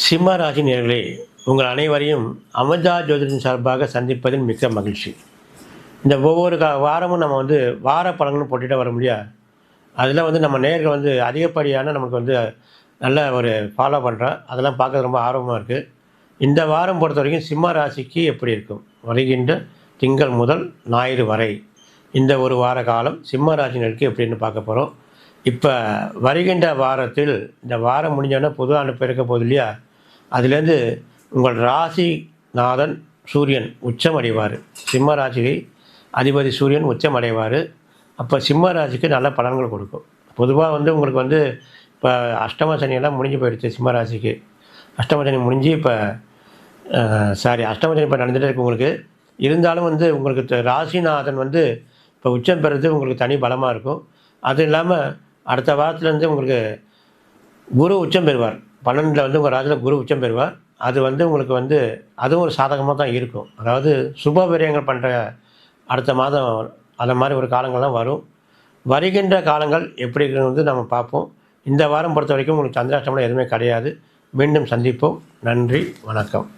சிம்ம ராசி நேயர்களே, உங்கள் அனைவரையும் அமிர்தா ஜோதிடத்தின் சார்பாக சந்திப்பதில் மிக்க மகிழ்ச்சி. இந்த ஒவ்வொரு வாரமும் நம்ம வார பலன்கள்னு போட்டுகிட்டே வர முடியாது. அதில் நம்ம நேயர்கள் அதிகப்படியான நமக்கு நல்ல ஒரு ஃபாலோ பண்ணுறோம். அதெல்லாம் பார்க்க ரொம்ப ஆர்வமாக இருக்குது. இந்த வாரம் பொறுத்த வரைக்கும் சிம்ம ராசிக்கு எப்படி இருக்கும், வருகின்ற திங்கள் முதல் ஞாயிறு வரை இந்த ஒரு வார காலம் சிம்ம ராசினருக்கு எப்படின்னு பார்க்க போகிறோம். இப்போ வருகின்ற வாரத்தில் இந்த வாரம் முடிஞ்சோன்னா புது ஆண்டு பிறக்க போகுது இல்லையா, அதுலேருந்து உங்கள் ராசிநாதன் சூரியன் உச்சம் அடைவார். சிம்ம ராசிக்கு அதிபதி சூரியன் உச்சம் அடைவார். அப்போ சிம்ம ராசிக்கு நல்ல பலன்கள் கொடுக்கும். பொதுவாக உங்களுக்கு இப்போ அஷ்டம சனியெல்லாம் முடிஞ்சு போயிடுச்சு. சிம்ம ராசிக்கு அஷ்டம சனி முடிஞ்சு இப்போ அஷ்டம சனி இப்போ நடந்துகிட்டே இருக்கு உங்களுக்கு. இருந்தாலும் உங்களுக்கு ராசிநாதன் இப்போ உச்சம் பெறுறது உங்களுக்கு தனி பலமாக இருக்கும். அது இல்லாமல் அடுத்த வாரத்துலேருந்து உங்களுக்கு குரு உச்சம் பெறுவார். 12ல் உங்கள் ராசியில் குரு உச்சம் பெறுவார். அது உங்களுக்கு அதுவும் ஒரு சாதகமாக தான் இருக்கும். அதாவது சுப விரயங்கள் பண்ணுற அடுத்த மாதம் அந்த மாதிரி ஒரு காலங்கள்லாம் வரும். வருகின்ற காலங்கள் எப்படி இருக்குன்னு நம்ம பார்ப்போம். இந்த வாரம் பொறுத்த வரைக்கும் உங்களுக்கு சந்திராஷ்டமம் எதுவுமே கிடையாது. மீண்டும் சந்திப்போம். நன்றி, வணக்கம்.